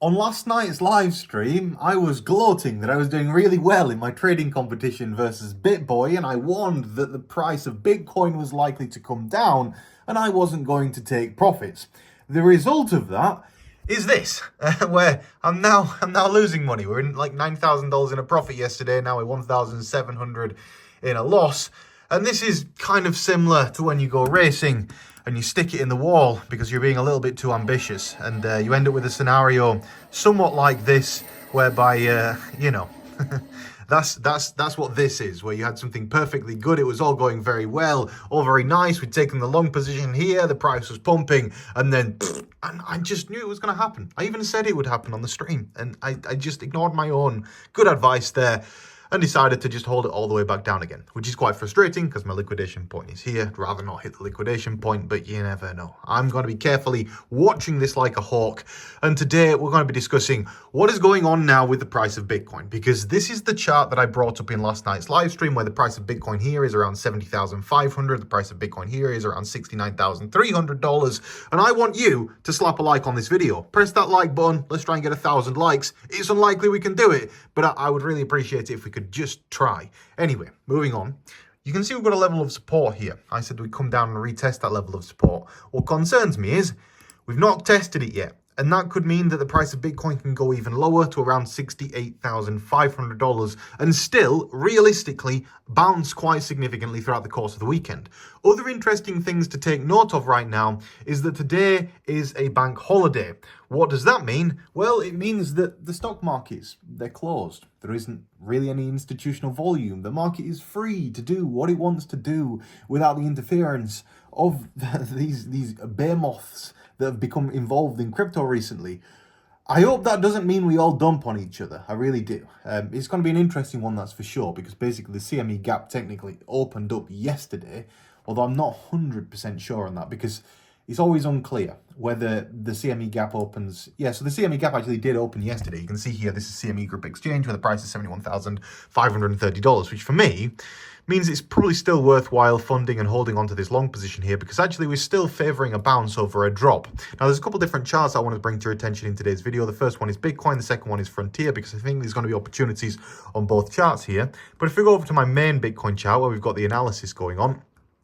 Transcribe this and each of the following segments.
On last night's live stream, I was gloating that I was doing really well in my trading competition versus BitBoy, and I warned that the price of Bitcoin was likely to come down and I wasn't going to take profits. The result of that is this, where I'm now losing money. We're in like $9,000 in a profit yesterday, now we're 1,700 in a loss. And this is kind of similar to when you go racing and you stick it in the wall because you're being a little bit too ambitious, and you end up with a scenario somewhat like this, whereby that's what this is, where you had something perfectly good, it was all going very well, all very nice, we'd taken the long position here, the price was pumping, and then and I just knew it was going to happen. I even said it would happen on the stream, and I just ignored my own good advice there and decided to just hold it all the way back down again, which is quite frustrating because my liquidation point is here. I'd rather not hit the liquidation point, but you never know. I'm going to be carefully watching this like a hawk, and today we're going to be discussing what is going on now with the price of Bitcoin, because this is the chart that I brought up in last night's live stream, where the price of Bitcoin here is around $70,500, the price of Bitcoin here is around $69,300, and I want you to slap a like on this video. Press that like button, let's try and get 1,000 likes. It's unlikely we can do it, but I would really appreciate it if we could just try. Anyway, moving on. You can see we've got a level of support here. I said we'd come down and retest that level of support. What concerns me is we've not tested it yet, and that could mean that the price of Bitcoin can go even lower to around $68,500 and still, realistically, bounce quite significantly throughout the course of the weekend. Other interesting things to take note of right now is that today is a bank holiday. What does that mean? Well, it means that the stock markets, they're closed. There isn't really any institutional volume. The market is free to do what it wants to do without the interference of these behemoths that have become involved in crypto recently. I hope that doesn't mean we all dump on each other. I really do. It's going to be an interesting one, that's for sure, because basically the CME gap technically opened up yesterday, although I'm not 100% sure on that, because it's always unclear whether the CME gap opens. Yeah, so the CME gap actually did open yesterday. You can see here, this is CME Group Exchange, where the price is $71,530, which for me means it's probably still worthwhile funding and holding onto this long position here, because actually we're still favoring a bounce over a drop. Now, there's a couple different charts I want to bring to your attention in today's video. The first one is Bitcoin, the second one is Frontier, because I think there's going to be opportunities on both charts here. But if we go over to my main Bitcoin chart, where we've got the analysis going on,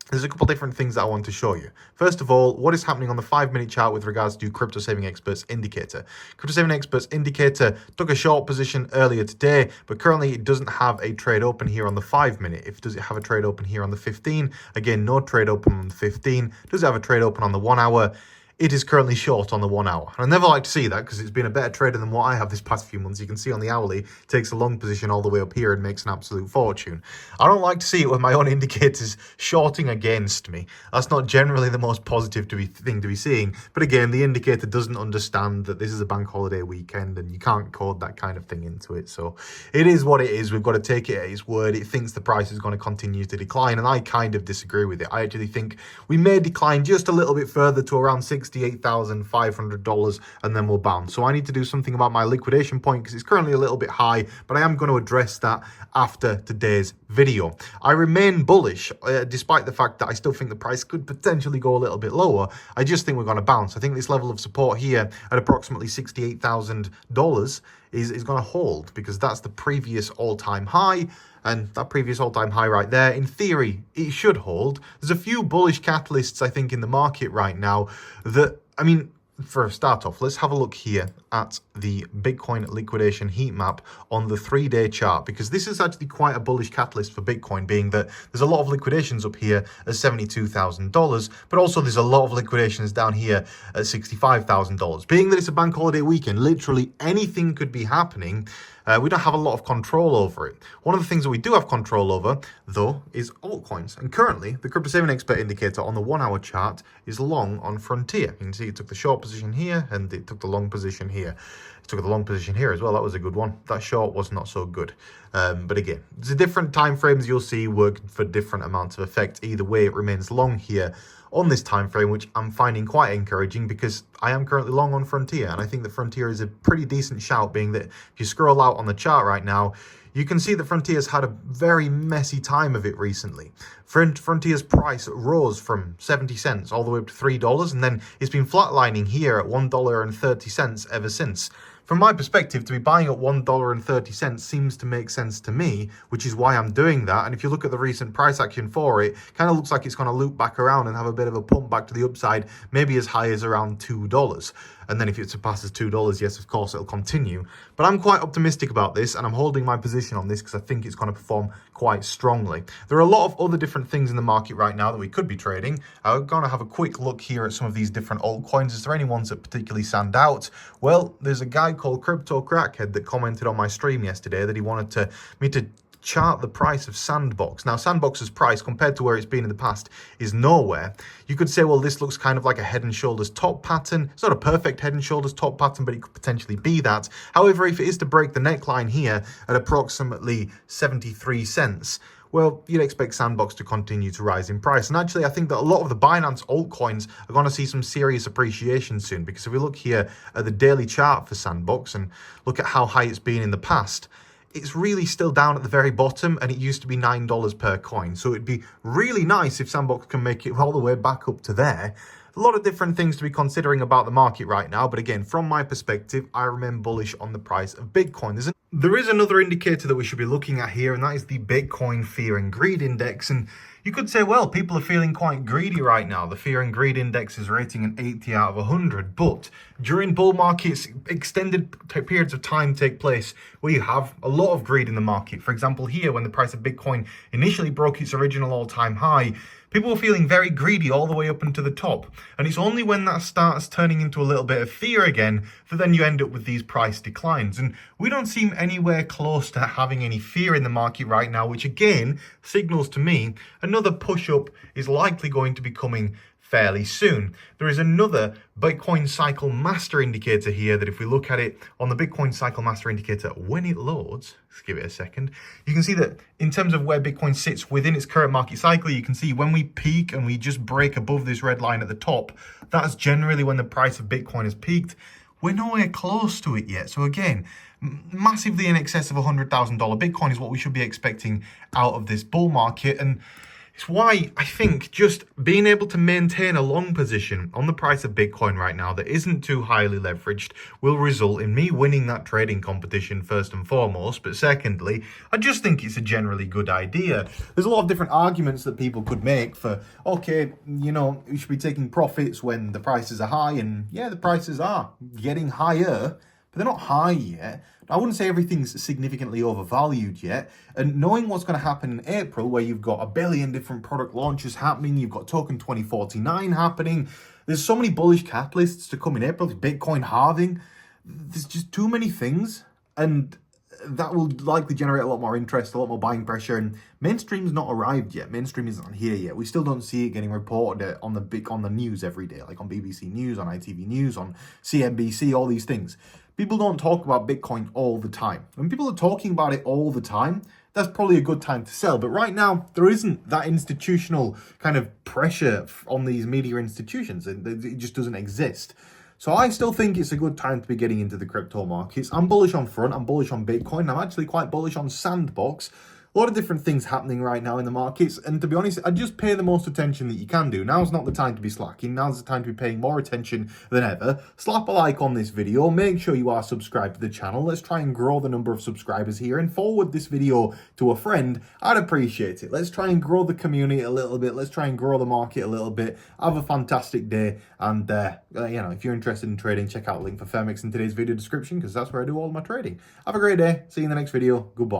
there's a couple different things that I want to show you. First of all, what is happening on the 5-minute chart with regards to Crypto Saving Experts Indicator. Crypto Saving Experts Indicator took a short position earlier today, but currently it doesn't have a trade open here on the 5-minute. Does it have a trade open here on the 15? Again, no trade open on the 15. Does it have a trade open on the 1 hour? It is currently short on the 1 hour. And I never like to see that because it's been a better trader than what I have this past few months. You can see on the hourly, takes a long position all the way up here and makes an absolute fortune. I don't like to see it with my own indicators shorting against me. That's not generally the most positive thing to be seeing. But again, the indicator doesn't understand that this is a bank holiday weekend and you can't code that kind of thing into it. So it is what it is. We've got to take it at its word. It thinks the price is going to continue to decline, and I kind of disagree with it. I actually think we may decline just a little bit further to around $68,500 and then we'll bounce. So I need to do something about my liquidation point because it's currently a little bit high, but I am going to address that after today's video. I remain bullish despite the fact that I still think the price could potentially go a little bit lower. I just think we're going to bounce. I think this level of support here at approximately $68,000 is going to hold, because that's the previous all-time high, and that previous all-time high right there, in theory, it should hold. There's a few bullish catalysts, I think, in the market right now that, I mean, for a start off, let's have a look here at the Bitcoin liquidation heat map on the 3-day chart, because this is actually quite a bullish catalyst for Bitcoin, being that there's a lot of liquidations up here at $72,000, but also there's a lot of liquidations down here at $65,000. Being that it's a bank holiday weekend, literally anything could be happening. We don't have a lot of control over it. One of the things that we do have control over, though, is altcoins. And currently, the Crypto Saving Expert Indicator on the 1-hour chart is long on Frontier. You can see it took the short position here, and it took the long position here. It took the long position here as well. That was a good one. That short was not so good. But again, there's different time frames you'll see work for different amounts of effect. Either way, it remains long here on this time frame, which I'm finding quite encouraging because I am currently long on Frontier, and I think that Frontier is a pretty decent shout, being that if you scroll out on the chart right now, you can see that Frontier's had a very messy time of it recently. Frontier's price rose from 70 cents all the way up to $3, and then it's been flatlining here at $1.30 ever since. from my perspective, to be buying at $1.30 seems to make sense to me, which is why I'm doing that. And if you look at the recent price action for it, kind of looks like it's going to loop back around and have a bit of a pump back to the upside, maybe as high as around $2. And then if it surpasses $2, yes, of course, it'll continue. But I'm quite optimistic about this, and I'm holding my position on this because I think it's going to perform quite strongly. There are a lot of other different things in the market right now that we could be trading. I'm going to have a quick look here at some of these different altcoins. Is there any ones that particularly stand out? Well, there's a guy called Crypto Crackhead that commented on my stream yesterday that he wanted me to chart the price of Sandbox. Now, Sandbox's price compared to where it's been in the past is nowhere. You could say, well, this looks kind of like a head and shoulders top pattern. It's not a perfect head and shoulders top pattern, but it could potentially be that. However, if it is to break the neckline here at approximately 73 cents, well, you'd expect Sandbox to continue to rise in price. And actually, I think that a lot of the Binance altcoins are going to see some serious appreciation soon, because if we look here at the daily chart for Sandbox and look at how high it's been in the past, it's really still down at the very bottom, and it used to be $9 per coin. So it'd be really nice if Sandbox can make it all the way back up to there. A lot of different things to be considering about the market right now, but again, from my perspective, I remain bullish on the price of Bitcoin. There is another indicator that we should be looking at here, and that is the Bitcoin Fear and Greed Index. And you could say, well, people are feeling quite greedy right now. The Fear and Greed Index is rating an 80 out of 100, but during bull markets, extended periods of time take place where you have a lot of greed in the market. For example, here, when the price of Bitcoin initially broke its original all-time high, people were feeling very greedy all the way up into the top. And it's only when that starts turning into a little bit of fear again that then you end up with these price declines. And we don't seem anywhere close to having any fear in the market right now, which again signals to me another push up is likely going to be coming fairly soon. There is another Bitcoin Cycle Master Indicator here that if we look at it on the Bitcoin Cycle Master Indicator when it loads, let's give it a second, you can see that in terms of where Bitcoin sits within its current market cycle, you can see when we peak and we just break above this red line at the top, that's generally when the price of Bitcoin has peaked. We're nowhere close to it yet. So again, massively in excess of $100,000 Bitcoin is what we should be expecting out of this bull market. And it's why I think just being able to maintain a long position on the price of Bitcoin right now that isn't too highly leveraged will result in me winning that trading competition first and foremost. But secondly, I just think it's a generally good idea. There's a lot of different arguments that people could make for, okay, you know, we should be taking profits when the prices are high. And yeah, the prices are getting higher, but they're not high yet. I wouldn't say everything's significantly overvalued yet. And knowing what's going to happen in April, where you've got a billion different product launches happening, you've got Token 2049 happening, there's so many bullish catalysts to come in April, Bitcoin halving, there's just too many things. And that will likely generate a lot more interest, a lot more buying pressure. And mainstream's not arrived yet. Mainstream isn't here yet. We still don't see it getting reported on the news every day, like on BBC News, on ITV News, on CNBC, all these things. People don't talk about Bitcoin all the time. When people are talking about it all the time, that's probably a good time to sell. But right now, there isn't that institutional kind of pressure on these media institutions. It just doesn't exist. So I still think it's a good time to be getting into the crypto markets. I'm bullish on Front, I'm bullish on Bitcoin, I'm actually quite bullish on Sandbox. A lot of different things happening right now in the markets, and to be honest, I just pay the most attention that you can do. Now's not the time to be slacking, now's the time to be paying more attention than ever. Slap a like on this video, make sure you are subscribed to the channel. Let's try and grow the number of subscribers here and forward this video to a friend. I'd appreciate it. Let's try and grow the community a little bit, let's try and grow the market a little bit. Have a fantastic day, and you know, if you're interested in trading, check out the link for PHEMEX in today's video description, because that's where I do all my trading. Have a great day, see you in the next video, goodbye.